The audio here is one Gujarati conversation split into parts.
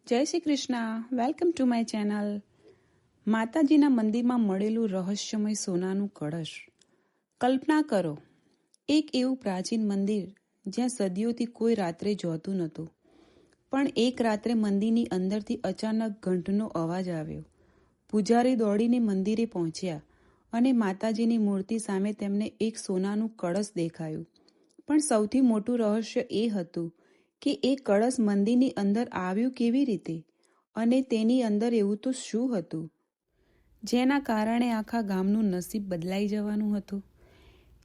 જય Shri Krishna. Welcome to my channel. માતાજીના મંદિરમાં મળેલું રહસ્યમય સોનાનું કળશ. કલ્પના કરો, એક એવું પ્રાચીન મંદિર જ્યાં સદીઓથી કોઈ રાત્રે જોતું નહોતું. પણ એક રાત્રે મંદિરની અંદરથી અચાનક ઘંટનો અવાજ આવ્યો. પૂજારી દોડીને મંદિરે પહોંચ્યા અને માતાજીની મૂર્તિ સામે તેમને એક સોનાનું કળશ દેખાયું. પણ સૌથી મોટું રહસ્ય એ હતું કે એ કળશ મંદિરની અંદર આવ્યું કેવી રીતે અને તેની અંદર એવું તો શું હતું જેના કારણે આખા ગામનું નસીબ બદલાઈ જવાનું હતું.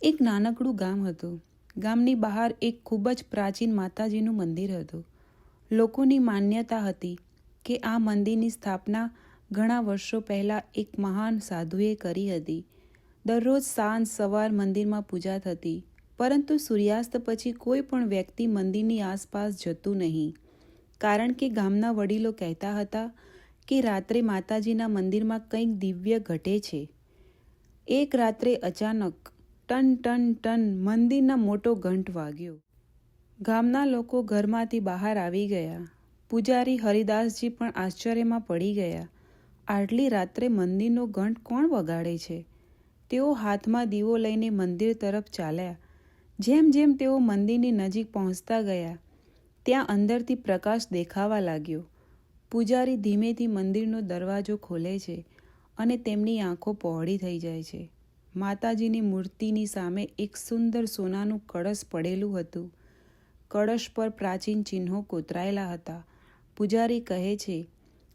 એક નાનકડું ગામ હતું. ગામની બહાર એક ખૂબ જ પ્રાચીન માતાજીનું મંદિર હતું. લોકોની માન્યતા હતી કે આ મંદિરની સ્થાપના ઘણા વર્ષો પહેલાં એક મહાન સાધુએ કરી હતી. દરરોજ સાંજ સવાર મંદિરમાં પૂજા થતી, પરંતુ સૂર્યાસ્ત પછી કોઈ પણ વ્યક્તિ મંદિરની આસપાસ જતું નહીં, કારણ કે ગામના વડીલો કહેતા હતા કે રાત્રે માતાજીના મંદિરમાં કંઈક દિવ્ય ઘટે છે. એક રાત્રે અચાનક ટન ટન ટન મંદિરના મોટો ઘંટ વાગ્યો. ગામના લોકો ઘરમાંથી બહાર આવી ગયા. પૂજારી હરિદાસજી પણ આશ્ચર્યમાં પડી ગયા. આટલી રાત્રે મંદિરનો ઘંટ કોણ વગાડે છે? તેઓ હાથમાં દીવો લઈને મંદિર તરફ ચાલ્યા. જેમ જેમ તેઓ મંદિરની નજીક પહોંચતા ગયા, ત્યાં અંદરથી પ્રકાશ દેખાવા લાગ્યો. પૂજારી ધીમેથી મંદિરનો દરવાજો ખોલે છે અને તેમની આંખો પહોળી થઈ જાય છે. માતાજીની મૂર્તિની સામે એક સુંદર સોનાનું કળશ પડેલું હતું. કળશ પર પ્રાચીન ચિહ્નો કોતરાયેલા હતા. પૂજારી કહે છે,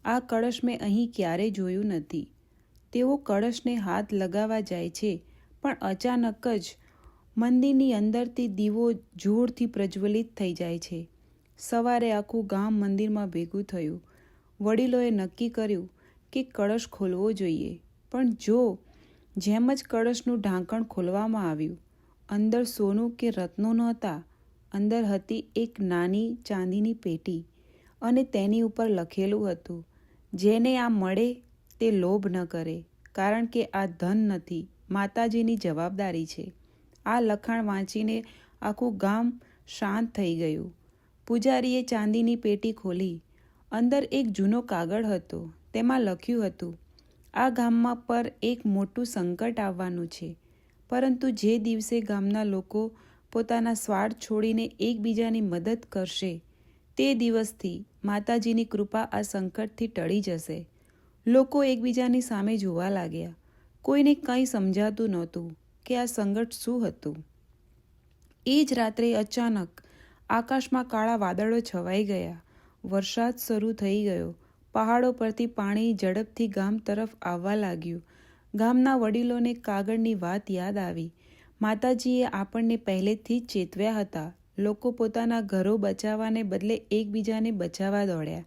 આ કળશ મેં અહીં ક્યારેય જોયું નથી. તેઓ કળશને હાથ લગાવવા જાય છે, પણ અચાનક જ મંદિરની અંદરથી દીવો જોરથી પ્રજ્વલિત થઈ જાય છે. સવારે આખું ગામ મંદિરમાં ભેગું થયું. વડીલોએ નક્કી કર્યું કે કળશ ખોલવો જોઈએ. પણ જેમ જ કળશનું ઢાંકણ ખોલવામાં આવ્યું, અંદર સોનું કે રત્નો નહોતા. અંદર હતી એક નાની ચાંદીની પેટી અને તેની ઉપર લખેલું હતું, જેને આ મળે તે લોભ ન કરે, કારણ કે આ ધન નથી, માતાજીની જવાબદારી છે. આ લખાણ વાંચીને આખું ગામ શાંત થઈ ગયું. પૂજારીએ ચાંદીની પેટી ખોલી. અંદર એક જૂનો કાગળ હતો. તેમાં લખ્યું હતું, આ ગામમાં પર એક મોટું સંકટ આવવાનું છે, પરંતુ જે દિવસે ગામના લોકો પોતાના સ્વાર્થ છોડીને એકબીજાની મદદ કરશે, તે દિવસથી માતાજીની કૃપા આ સંકટથી ટળી જશે. લોકો એકબીજાની સામે જોવા લાગ્યા. કોઈને કંઈ સમજાતું નહોતું કે આ સંકટ શું હતું. એ જ રાત્રે અચાનક આકાશમાં કાળા વાદળો છવાઈ ગયા. વરસાદ શરૂ થઈ ગયો. પહાડો પરથી પાણી ઝડપથી ગામ તરફ આવવા લાગ્યું. ગામના વડીલોને કાગળની વાત યાદ આવી. માતાજીએ આપણને પહેલેથી જ ચેતવ્યા હતા. લોકો પોતાના ઘરો બચાવવાને બદલે એકબીજાને બચાવવા દોડ્યા.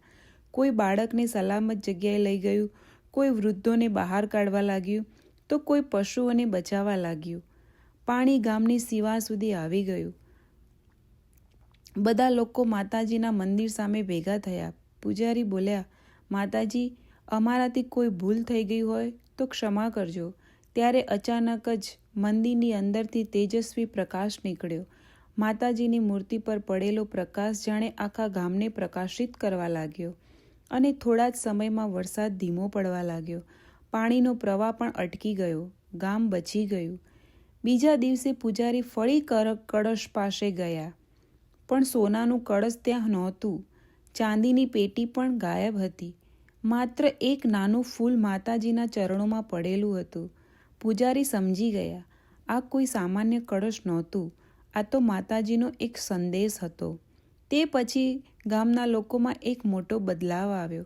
કોઈ બાળકને સલામત જગ્યાએ લઈ ગયું, કોઈ વૃદ્ધોને બહાર કાઢવા લાગ્યું, તો કોઈ પશુઓને બચાવવા લાગ્યું. પાણી ગામની સીમા સુધી આવી ગયું. બધા લોકો માતાજીના મંદિર સામે ભેગા થયા. પૂજારી બોલ્યા, માતાજી, અમારાથી કોઈ ભૂલ થઈ ગઈ હોય તો ક્ષમા કરજો. ત્યારે અચાનક જ મંદિરની અંદરથી તેજસ્વી પ્રકાશ નીકળ્યો. માતાજીની મૂર્તિ પર પડેલો પ્રકાશ જાણે આખા ગામને પ્રકાશિત કરવા લાગ્યો અને થોડા જ સમયમાં વરસાદ ધીમો પડવા લાગ્યો. પાણીનો પ્રવાહ પણ અટકી ગયો. ગામ બચી ગયું. બીજા દિવસે પૂજારી ફરી કળશ પાસે ગયા, પણ સોનાનું કળશ ત્યાં નહોતું. ચાંદીની પેટી પણ ગાયબ હતી. માત્ર એક નાનું ફૂલ માતાજીના ચરણોમાં પડેલું હતું. પૂજારી સમજી ગયા, આ કોઈ સામાન્ય કળશ નહોતું, આ તો માતાજીનો એક સંદેશ હતો. તે પછી ગામના લોકોમાં એક મોટો બદલાવ આવ્યો.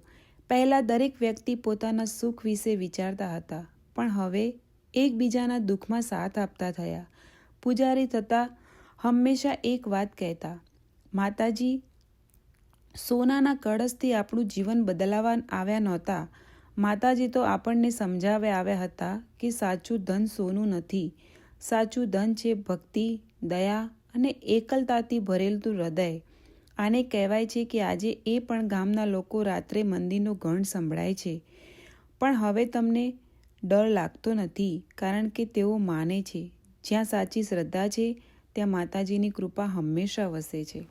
પહેલાં દરેક વ્યક્તિ પોતાના સુખ વિશે વિચારતા હતા, પણ હવે એકબીજાના દુઃખમાં સાથ આપતા થયા. પૂજારી થતાં હંમેશા એક વાત કહેતા, માતાજી, સોનાના કળશથી આપણું જીવન બદલાવા આવ્યા નહોતા. માતાજી તો આપણને સમજાવવા આવ્યા હતા કે સાચું ધન સોનું નથી. સાચું ધન છે ભક્તિ, દયા અને એકલતાથી ભરેલું હૃદય. આને કહેવાય છે કે આજે એ પણ ગામના લોકો રાત્રે મંદિરનો ઘંટ સંભળાય છે, પણ હવે તમને ડર લાગતો નથી, કારણ કે તેઓ માને છે જ્યાં સાચી શ્રદ્ધા છે ત્યાં માતાજીની કૃપા હંમેશા વસે છે.